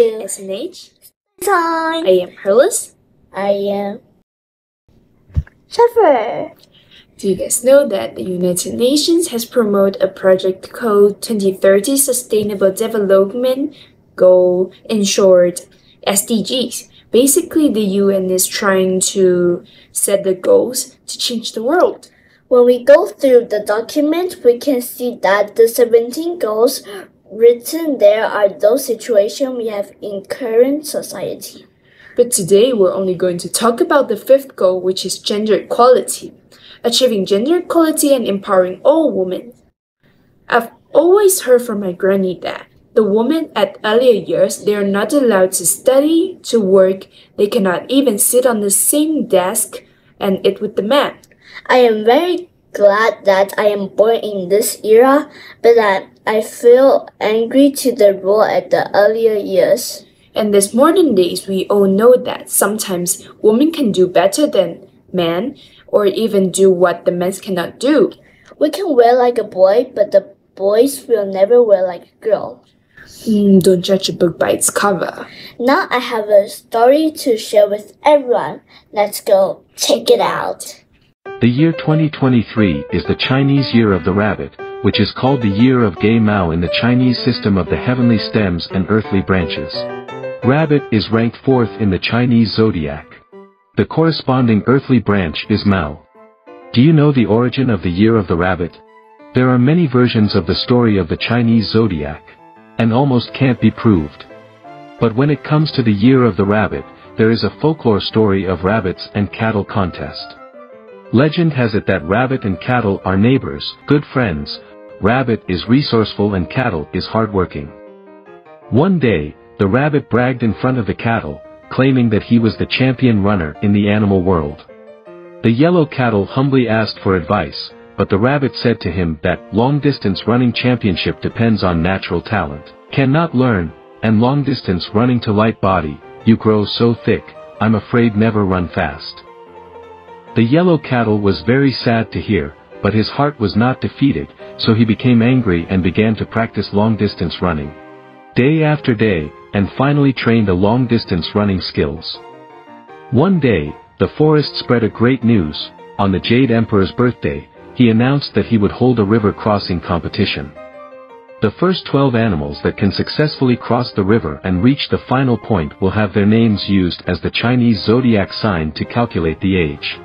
to SNH. Time. I am Perlis. I am Sheffer. Do you guys know that the United Nations has promoted a project called 2030 Sustainable Development Goal, in short, SDGs? Basically, the UN is trying to set the goals to change the world. When we go through the document, we can see that the 17 goals written there are those situations we have in current society. But today we're only going to talk about the fifth goal, which is gender equality. Achieving gender equality and empowering all women. I've always heard from my granny that the women at earlier years, they are not allowed to study, to work, they cannot even sit on the same desk and eat with the man. I am very glad that I am born in this era, but I feel angry to the rule at the earlier years. In these modern days, we all know that sometimes women can do better than men, or even do what the men cannot do. We can wear like a boy, but the boys will never wear like a girl. Don't judge a book by its cover. Now I have a story to share with everyone. Let's go check it out. The year 2023 is the Chinese Year of the Rabbit, which is called the Year of Gay Mao in the Chinese system of the heavenly stems and earthly branches. Rabbit is ranked 4th in the Chinese zodiac. The corresponding earthly branch is Mao. Do you know the origin of the Year of the Rabbit? There are many versions of the story of the Chinese zodiac, and almost can't be proved. But when it comes to the Year of the Rabbit, there is a folklore story of rabbits and cattle contest. Legend has it that rabbit and cattle are neighbors, good friends. Rabbit is resourceful and cattle is hardworking. One day, the rabbit bragged in front of the cattle, claiming that he was the champion runner in the animal world. The yellow cattle humbly asked for advice, but the rabbit said to him that long-distance running championship depends on natural talent. Cannot learn, and long-distance running to light body, you grow so thick, I'm afraid never run fast. The yellow cattle was very sad to hear, but his heart was not defeated, so he became angry and began to practice long-distance running. Day after day, and finally trained a long-distance running skills. One day, the forest spread a great news. On the Jade Emperor's birthday, he announced that he would hold a river crossing competition. The first 12 animals that can successfully cross the river and reach the final point will have their names used as the Chinese zodiac sign to calculate the age.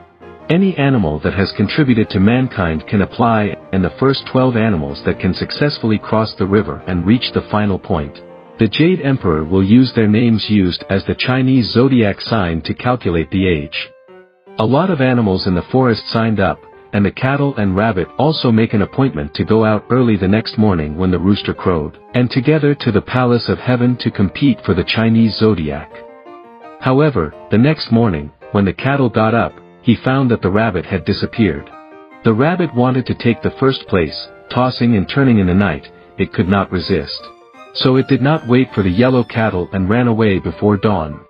Any animal that has contributed to mankind can apply, and the first 12 animals that can successfully cross the river and reach the final point, the Jade Emperor will use their names used as the Chinese zodiac sign to calculate the age. A lot of animals in the forest signed up, and the cattle and rabbit also make an appointment to go out early the next morning when the rooster crowed, and together to the palace of heaven to compete for the Chinese zodiac. However, the next morning, when the cattle got up, he found that the rabbit had disappeared. The rabbit wanted to take the first place, tossing and turning in the night, it could not resist. So it did not wait for the yellow cattle and ran away before dawn.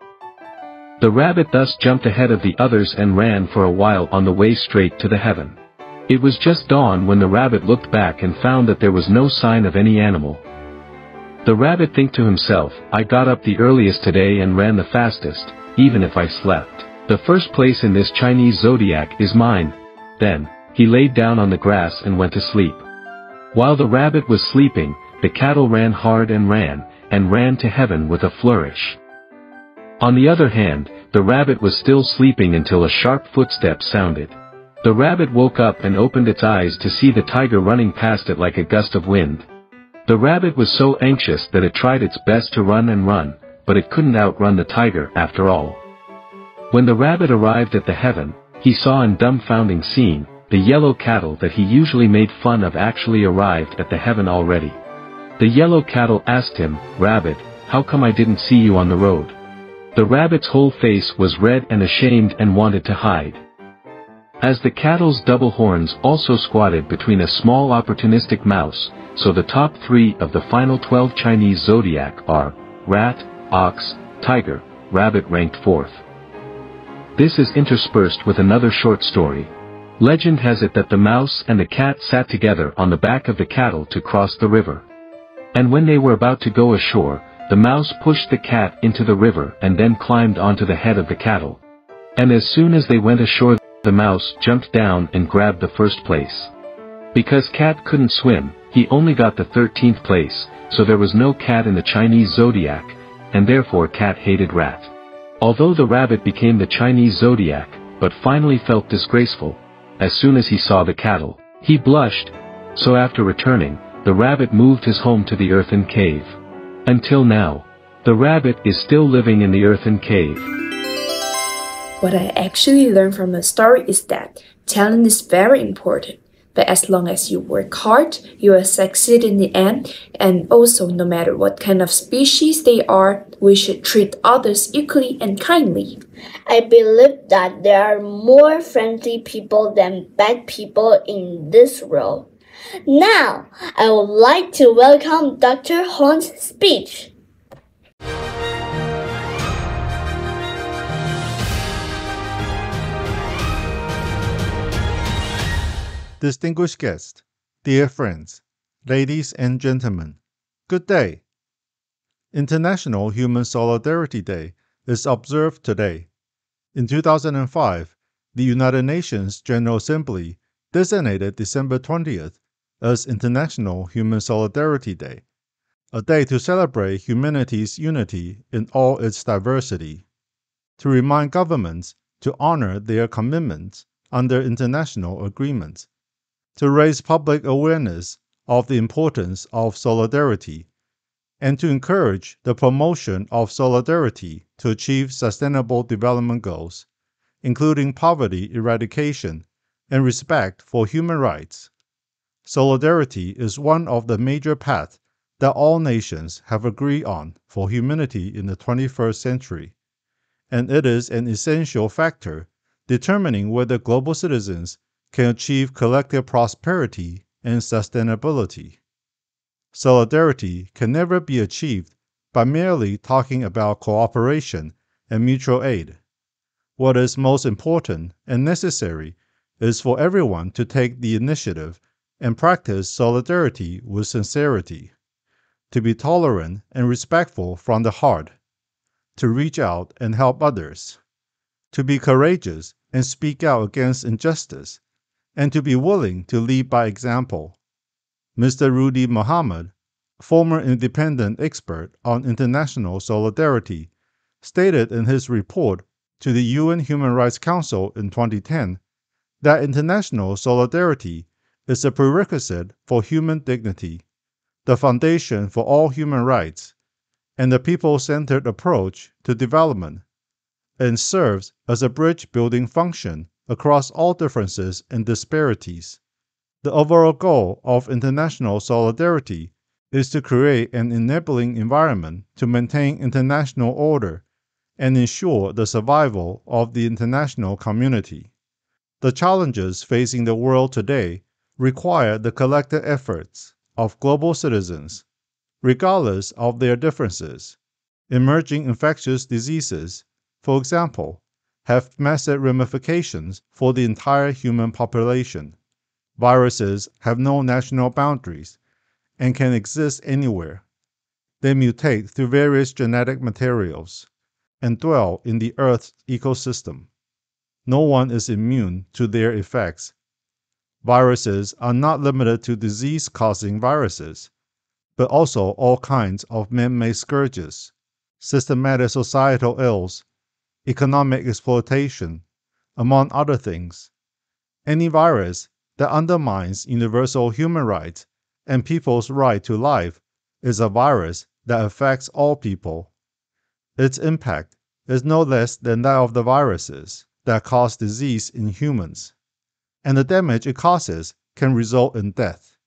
The rabbit thus jumped ahead of the others and ran for a while on the way straight to the heaven. It was just dawn when the rabbit looked back and found that there was no sign of any animal. The rabbit think to himself, I got up the earliest today and ran the fastest, even if I slept. The first place in this Chinese zodiac is mine. Then, he laid down on the grass and went to sleep. While the rabbit was sleeping, the cattle ran hard and ran to heaven with a flourish. On the other hand, the rabbit was still sleeping until a sharp footstep sounded. The rabbit woke up and opened its eyes to see the tiger running past it like a gust of wind. The rabbit was so anxious that it tried its best to run, but it couldn't outrun the tiger after all. When the rabbit arrived at the heaven, he saw in dumbfounding scene, the yellow cattle that he usually made fun of actually arrived at the heaven already. The yellow cattle asked him, Rabbit, how come I didn't see you on the road? The rabbit's whole face was red and ashamed and wanted to hide. As the cattle's double horns also squatted between a small opportunistic mouse, so the top 3 of the final 12 Chinese zodiac are rat, ox, tiger, rabbit ranked 4th. This is interspersed with another short story. Legend has it that the mouse and the cat sat together on the back of the cattle to cross the river. And when they were about to go ashore, the mouse pushed the cat into the river and then climbed onto the head of the cattle. And as soon as they went ashore, the mouse jumped down and grabbed the first place. Because cat couldn't swim, he only got the 13th place, so there was no cat in the Chinese zodiac, and therefore cat hated rat. Although the rabbit became the Chinese zodiac, but finally felt disgraceful, as soon as he saw the cattle, he blushed. So after returning, the rabbit moved his home to the earthen cave. Until now, the rabbit is still living in the earthen cave. What I actually learned from the story is that talent is very important, but as long as you work hard, you will succeed in the end, and also no matter what kind of species they are, we should treat others equally and kindly. I believe that there are more friendly people than bad people in this world. Now, I would like to welcome Dr. Horn's speech. Distinguished guests, dear friends, ladies and gentlemen, good day. International Human Solidarity Day is observed today. In 2005, the United Nations General Assembly designated December 20th as International Human Solidarity Day, a day to celebrate humanity's unity in all its diversity, to remind governments to honor their commitments under international agreements, to raise public awareness of the importance of solidarity, and to encourage the promotion of solidarity to achieve sustainable development goals, including poverty eradication and respect for human rights. Solidarity is one of the major paths that all nations have agreed on for humanity in the 21st century, and it is an essential factor determining whether global citizens can achieve collective prosperity and sustainability. Solidarity can never be achieved by merely talking about cooperation and mutual aid. What is most important and necessary is for everyone to take the initiative and practice solidarity with sincerity, to be tolerant and respectful from the heart, to reach out and help others, to be courageous and speak out against injustice, and to be willing to lead by example. Mr. Rudy Mohammed, former independent expert on international solidarity, stated in his report to the UN Human Rights Council in 2010 that international solidarity is a prerequisite for human dignity, the foundation for all human rights, and the people-centered approach to development, and serves as a bridge-building function across all differences and disparities. The overall goal of international solidarity is to create an enabling environment to maintain international order and ensure the survival of the international community. The challenges facing the world today require the collective efforts of global citizens, regardless of their differences. Emerging infectious diseases, for example, have massive ramifications for the entire human population. Viruses have no national boundaries and can exist anywhere. They mutate through various genetic materials and dwell in the Earth's ecosystem. No one is immune to their effects. Viruses are not limited to disease-causing viruses, but also all kinds of man-made scourges, systematic societal ills, economic exploitation, among other things. Any virus that undermines universal human rights and people's right to life is a virus that affects all people. Its impact is no less than that of the viruses that cause disease in humans, and the damage it causes can result in death.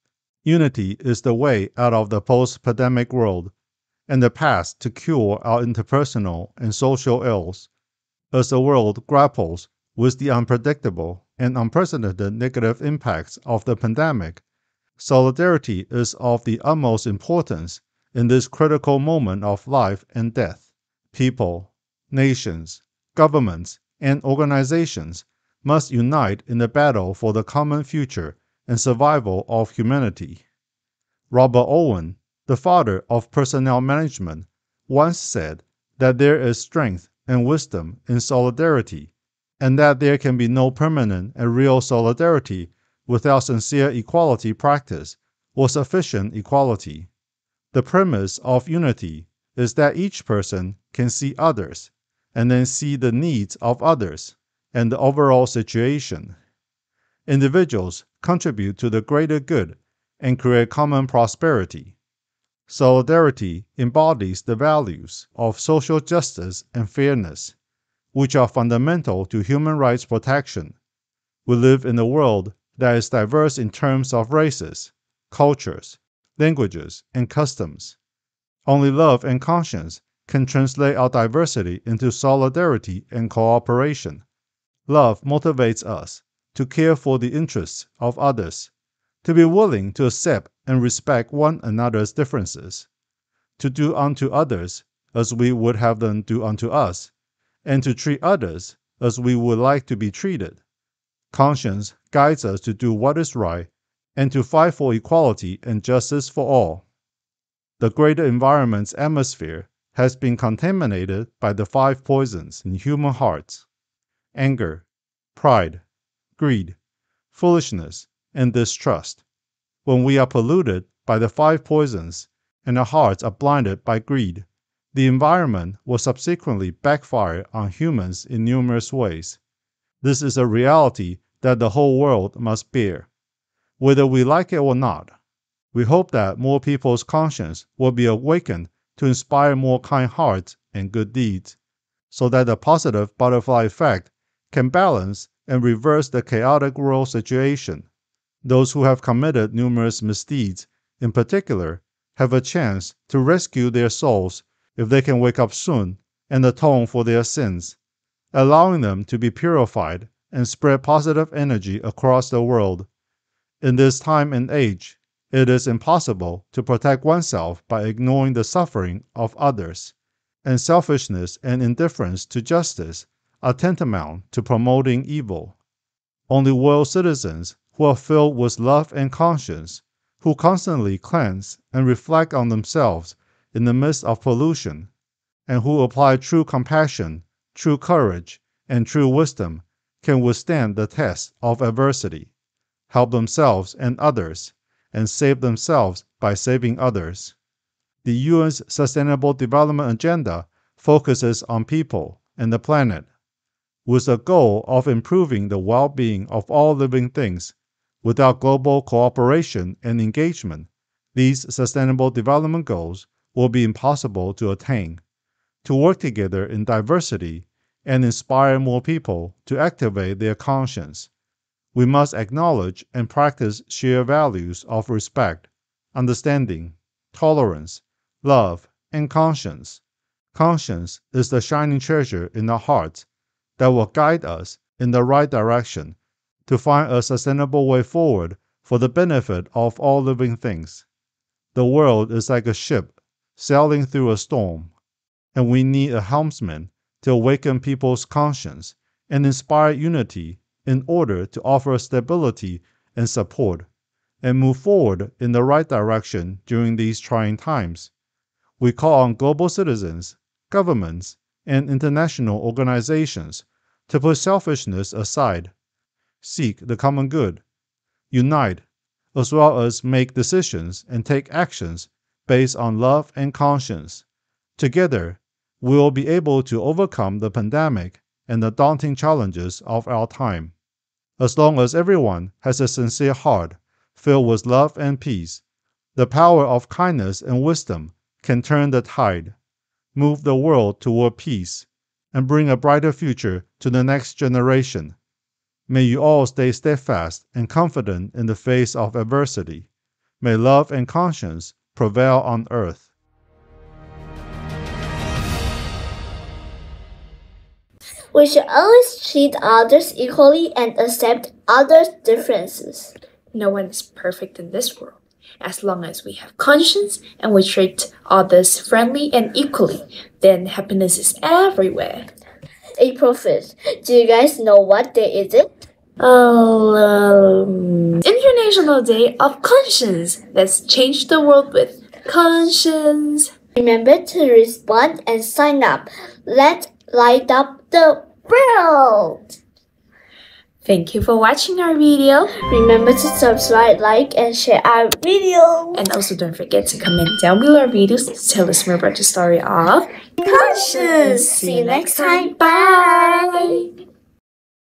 Unity is the way out of the post-pandemic world and the path to cure our interpersonal and social ills. As the world grapples with the unpredictable and unprecedented negative impacts of the pandemic, solidarity is of the utmost importance in this critical moment of life and death. People, nations, governments, and organizations must unite in the battle for the common future and survival of humanity. Robert Owen, the father of personnel management, once said that there is strength and wisdom in solidarity, and that there can be no permanent and real solidarity without sincere equality practice or sufficient equality. The premise of unity is that each person can see others, and then see the needs of others and the overall situation. Individuals contribute to the greater good and create common prosperity. Solidarity embodies the values of social justice and fairness, which are fundamental to human rights protection. We live in a world that is diverse in terms of races, cultures, languages, and customs. Only love and conscience can translate our diversity into solidarity and cooperation. Love motivates us to care for the interests of others, to be willing to accept and respect one another's differences, to do unto others as we would have them do unto us, and to treat others as we would like to be treated. Conscience guides us to do what is right and to fight for equality and justice for all. The greater environment's atmosphere has been contaminated by the 5 poisons in human hearts: anger, pride, greed, foolishness, and distrust. When we are polluted by the 5 poisons and our hearts are blinded by greed, the environment will subsequently backfire on humans in numerous ways. This is a reality that the whole world must bear, whether we like it or not. We hope that more people's conscience will be awakened to inspire more kind hearts and good deeds, so that the positive butterfly effect can balance and reverse the chaotic world situation. Those who have committed numerous misdeeds, in particular, have a chance to rescue their souls if they can wake up soon and atone for their sins, allowing them to be purified and spread positive energy across the world. In this time and age, it is impossible to protect oneself by ignoring the suffering of others, and selfishness and indifference to justice are tantamount to promoting evil. Only world citizens who are filled with love and conscience, who constantly cleanse and reflect on themselves in the midst of pollution, and who apply true compassion, true courage, and true wisdom, can withstand the test of adversity, help themselves and others, and save themselves by saving others. The UN's Sustainable Development Agenda focuses on people and the planet, with the goal of improving the well-being of all living things. Without global cooperation and engagement, these Sustainable Development Goals will be impossible to attain. To work together in diversity and inspire more people to activate their conscience, we must acknowledge and practice shared values of respect, understanding, tolerance, love, and conscience. Conscience is the shining treasure in our hearts that will guide us in the right direction to find a sustainable way forward for the benefit of all living things. The world is like a ship sailing through a storm, and we need a helmsman to awaken people's conscience and inspire unity in order to offer stability and support, and move forward in the right direction during these trying times. We call on global citizens, governments, and international organizations to put selfishness aside, seek the common good, unite, as well as make decisions and take actions based on love and conscience. Together, we will be able to overcome the pandemic and the daunting challenges of our time. As long as everyone has a sincere heart filled with love and peace, the power of kindness and wisdom can turn the tide, move the world toward peace, and bring a brighter future to the next generation. May you all stay steadfast and confident in the face of adversity. May love and conscience prevail on earth. We should always treat others equally and accept others' differences. No one is perfect in this world. As long as we have conscience and we treat others friendly and equally, then happiness is everywhere. April 5th. Do you guys know what day is it? International Day of Conscience. Let's change the world with conscience. Remember to respond and sign up. Let's light up the world! Thank you for watching our video. Remember to subscribe, like, and share our video. And also don't forget to comment down below our videos to tell us more about the story of Conscious! See you next time. Bye!